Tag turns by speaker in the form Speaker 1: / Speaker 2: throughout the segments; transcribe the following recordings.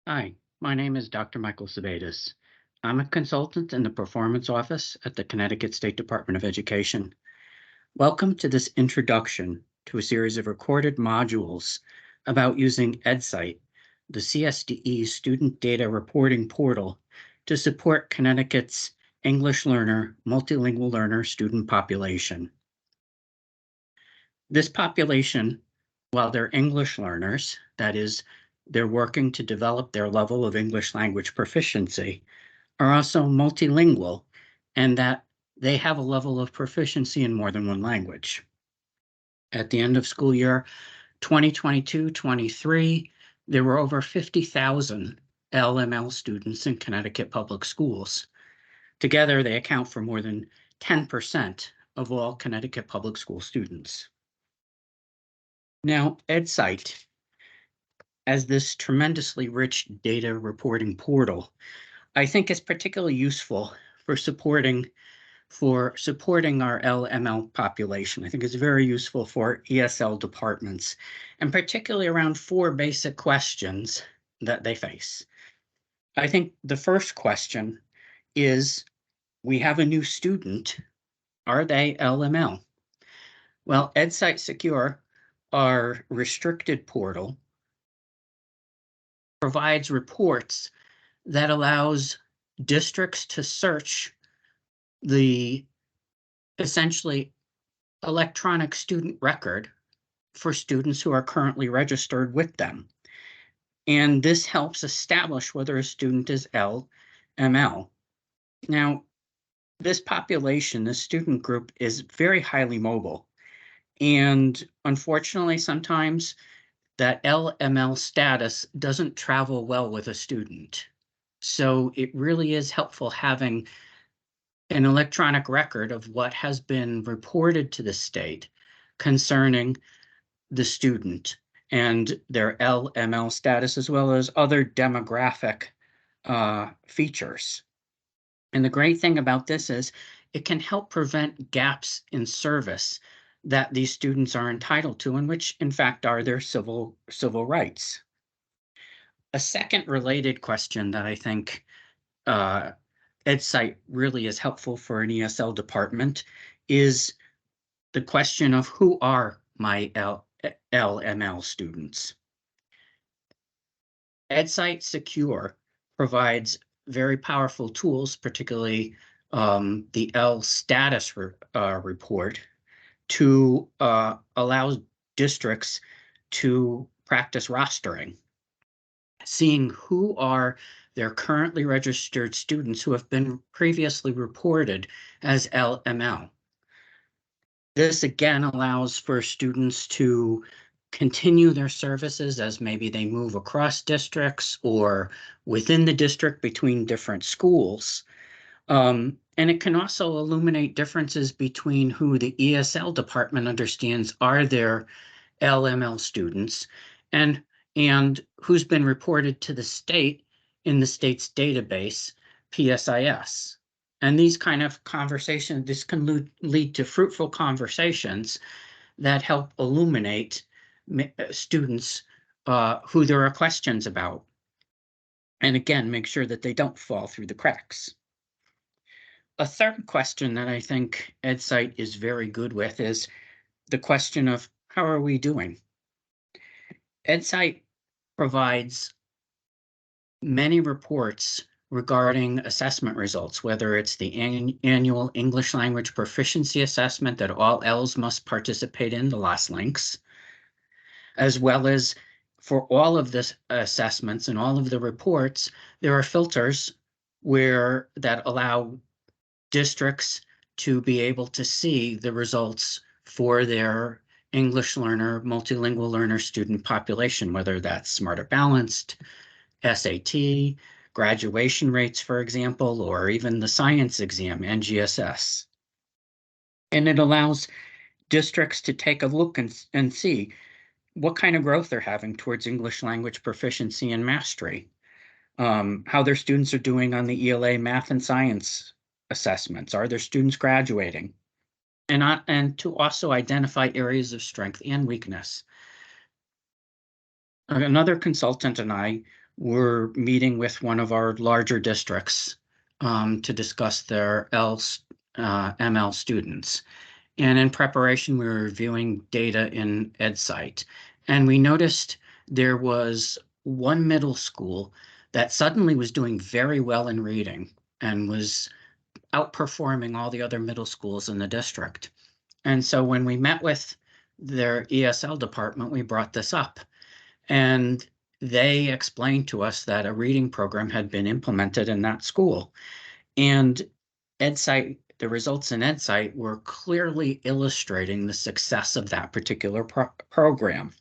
Speaker 1: Hi, my name is Dr. Michael Sabatis. I'm a consultant in the Performance Office at the Connecticut State Department of Education. Welcome to this introduction to a series of recorded modules about using EdSite, the CSDE Student Data Reporting Portal, to support Connecticut's English learner, multilingual learner student population. This population, while they're English learners, that is, they're working to develop their level of English language proficiency, are also multilingual and that they have a level of proficiency in more than one language. At the end of school year 2022-23, there were over 50,000 LML students in Connecticut public schools. Together, they account for more than 10% of all Connecticut public school students. Now, EdSite, as this tremendously rich data reporting portal, I think is particularly useful for supporting our LML population. I think it's very useful for ESL departments, and particularly around four basic questions that they face. I think the first question is, we have a new student. Are they LML? Well, EdSite Secure, our restricted portal, provides reports that allows districts to search the essentially electronic student record for students who are currently registered with them. And this helps establish whether a student is LML. Now, this population, this student group, is very highly mobile. And unfortunately, sometimes that LML status doesn't travel well with a student. So it really is helpful having an electronic record of what has been reported to the state concerning the student and their LML status, as well as other demographic features. And the great thing about this is it can help prevent gaps in service that these students are entitled to, and which in fact are their civil rights. A second related question that I think EdSite really is helpful for an ESL department is the question of who are my LML students. EdSite Secure provides very powerful tools, particularly the L status report, to allow districts to practice rostering, seeing who are their currently registered students who have been previously reported as LML. This again allows for students to continue their services as maybe they move across districts or within the district between different schools. And it can also illuminate differences between who the ESL department understands are their LML students and who's been reported to the state in the state's database, PSIS. And these kind of conversations, this can lead to fruitful conversations that help illuminate students who there are questions about. And again, make sure that they don't fall through the cracks. A third question that I think EdSite is very good with is the question of how are we doing? EdSite provides many reports regarding assessment results, whether it's the annual English language proficiency assessment that all Ls must participate in, the last links, as well as for all of the assessments and all of the reports, there are filters that allow districts to be able to see the results for their English learner, multilingual learner student population, whether that's Smarter Balanced, SAT, graduation rates, for example, or even the science exam, NGSS. And it allows districts to take a look and see what kind of growth they're having towards English language proficiency and mastery, how their students are doing on the ELA math and science assessments. Are their students graduating? And to also identify areas of strength and weakness. Another consultant and I we're meeting with one of our larger districts to discuss their ML students. And in preparation, we were reviewing data in EdSite, and we noticed there was one middle school that suddenly was doing very well in reading and was outperforming all the other middle schools in the district. And so when we met with their ESL department, we brought this up. And they explained to us that a reading program had been implemented in that school. And EdSite, the results in EdSite were clearly illustrating the success of that particular program.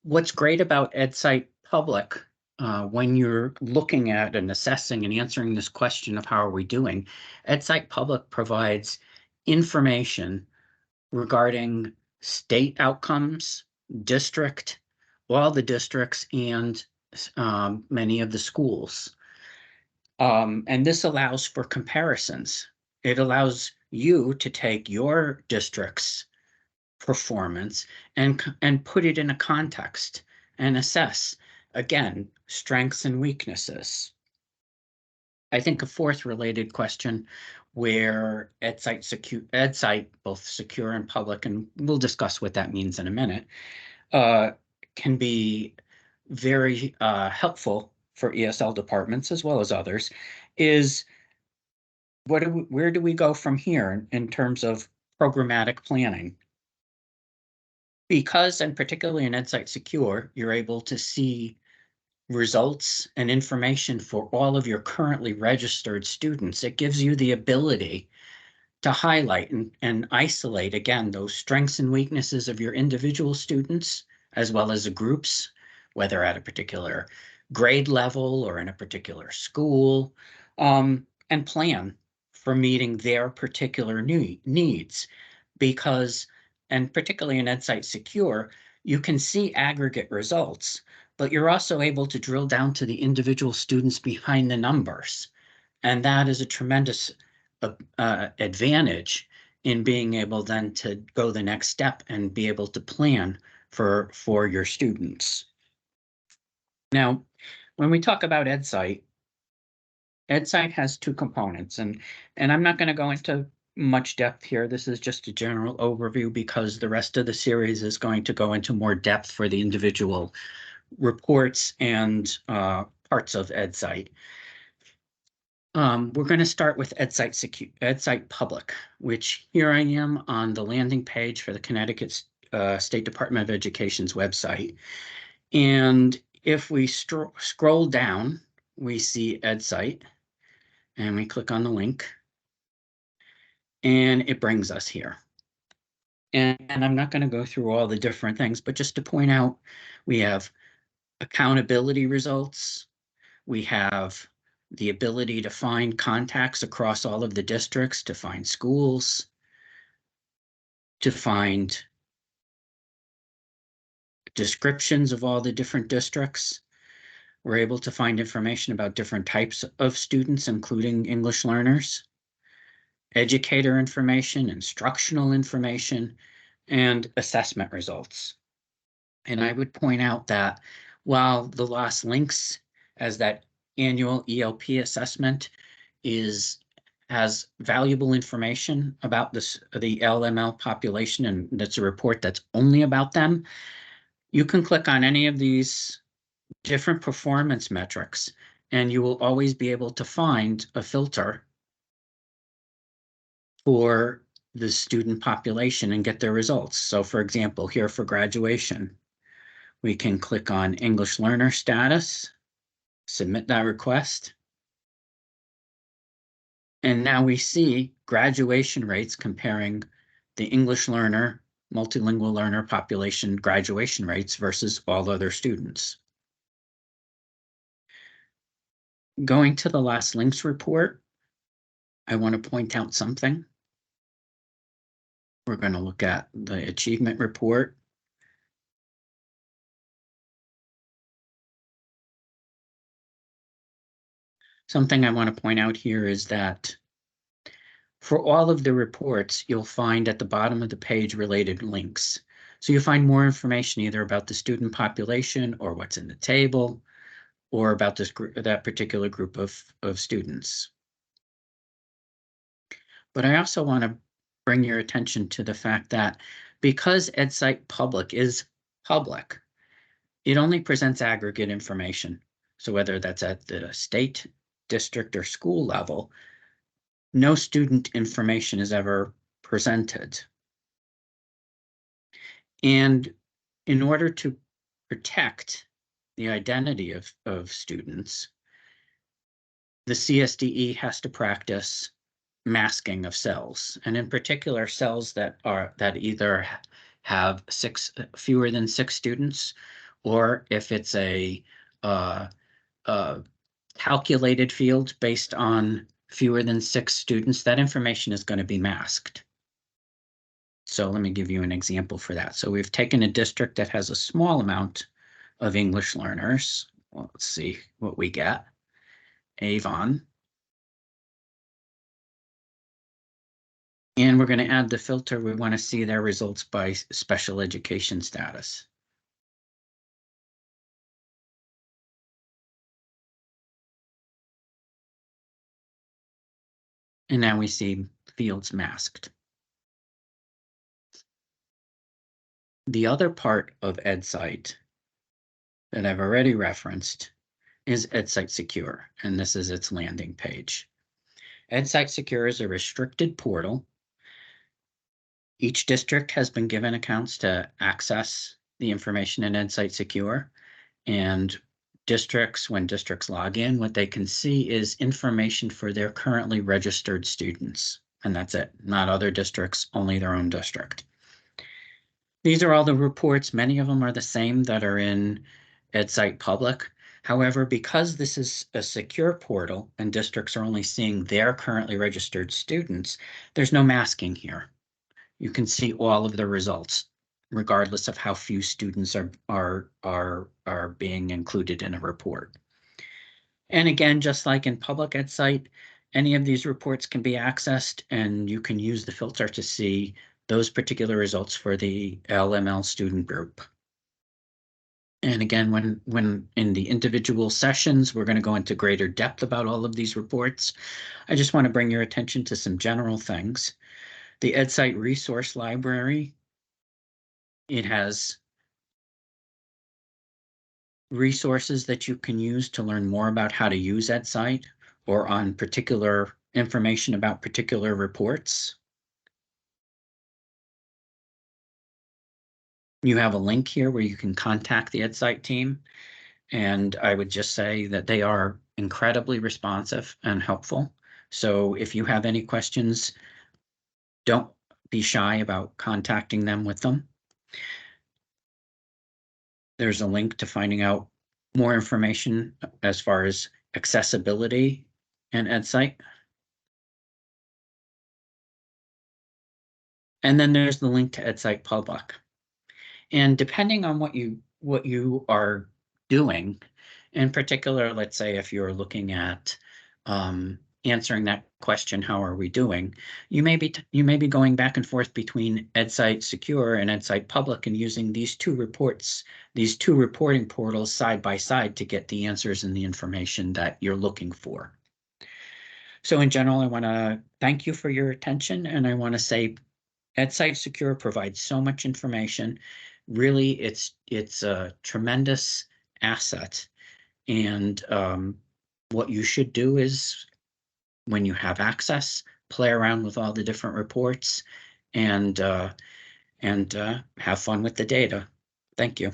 Speaker 1: What's great about EdSite Public, when you're looking at and assessing and answering this question of how are we doing, EdSite Public provides information regarding state outcomes, district, all the districts, and many of the schools. And this allows for comparisons. It allows you to take your district's performance and put it in a context and assess, again, strengths and weaknesses. I think a fourth related question where EdSite, both secure and public, and we'll discuss what that means in a minute, can be very helpful for ESL departments as well as others, is where do we go from here in terms of programmatic planning? Because, and particularly in EdSite Secure, you're able to see results and information for all of your currently registered students. It gives you the ability to highlight and isolate, again, those strengths and weaknesses of your individual students, as well as the groups, whether at a particular grade level or in a particular school, and plan for meeting their particular needs. Because, and particularly in EdSite Secure, you can see aggregate results, but you're also able to drill down to the individual students behind the numbers. And that is a tremendous advantage in being able then to go the next step and be able to plan for your students. Now, when we talk about EdSite has two components, and I'm not going to go into much depth here. This is just a general overview because the rest of the series is going to go into more depth for the individual reports and parts of EdSite. We're going to start with EdSite Public, which here I am on the landing page for the Connecticut State Department of Education's website. And if we scroll down, we see EdSite, and we click on the link, and it brings us here. And I'm not going to go through all the different things, but just to point out, we have accountability results. We have the ability to find contacts across all of the districts, to find schools, to find descriptions of all the different districts. We're able to find information about different types of students, including English learners, educator information, instructional information, and assessment results. And I would point out that while the LOS Links as that annual ELP assessment has valuable information about the LML population, and that's a report that's only about them, you can click on any of these different performance metrics, and you will always be able to find a filter for the student population and get their results. So for example, here for graduation, we can click on English learner status, submit that request. And now we see graduation rates comparing the English learner, multilingual learner population graduation rates versus all other students. Going to the LOS Links report, I want to point out something. We're going to look at the achievement report. Something I want to point out here is that for all of the reports, you'll find at the bottom of the page related links. So you find more information either about the student population or what's in the table, or about this group, that particular group of students. But I also want to bring your attention to the fact that because EdSite Public is public, it only presents aggregate information. So whether that's at the state, district, or school level, no student information is ever presented. And in order to protect the identity of students, the CSDE has to practice masking of cells, and in particular cells that either have fewer than 6 students, or if it's a calculated field based on fewer than 6 students, that information is going to be masked. So let me give you an example for that. So we've taken a district that has a small amount of English learners. Well, let's see what we get. Avon. And we're going to add the filter. We want to see their results by special education status. And now we see fields masked. The other part of EdSite that I've already referenced is EdSite Secure, and this is its landing page. EdSite Secure is a restricted portal. Each district has been given accounts to access the information in EdSite Secure, and when districts log in, what they can see is information for their currently registered students, and that's it. Not other districts, only their own district. These are all the reports. Many of them are the same that are in EdSite Public. However, because this is a secure portal and districts are only seeing their currently registered students, there's no masking here. You can see all of the results, regardless of how few students are being included in a report. And again, just like in public EdSite, any of these reports can be accessed, and you can use the filter to see those particular results for the LML student group. And again, when in the individual sessions, we're going to go into greater depth about all of these reports. I just want to bring your attention to some general things. The EdSite resource library, it has resources that you can use to learn more about how to use EdSite or on particular information about particular reports. You have a link here where you can contact the EdSite team, and I would just say that they are incredibly responsive and helpful. So if you have any questions, don't be shy about contacting them with them. There's a link to finding out more information as far as accessibility in EdSite. And then there's the link to EdSite Public. And depending on what you are doing, in particular, let's say if you're looking at answering that question, how are we doing? You may be going back and forth between EdSite Secure and EdSite Public and using these two reporting portals side by side to get the answers and the information that you're looking for. So in general, I want to thank you for your attention, and I want to say EdSite Secure provides so much information. Really, it's a tremendous asset. And what you should do is, when you have access, play around with all the different reports and have fun with the data. Thank you.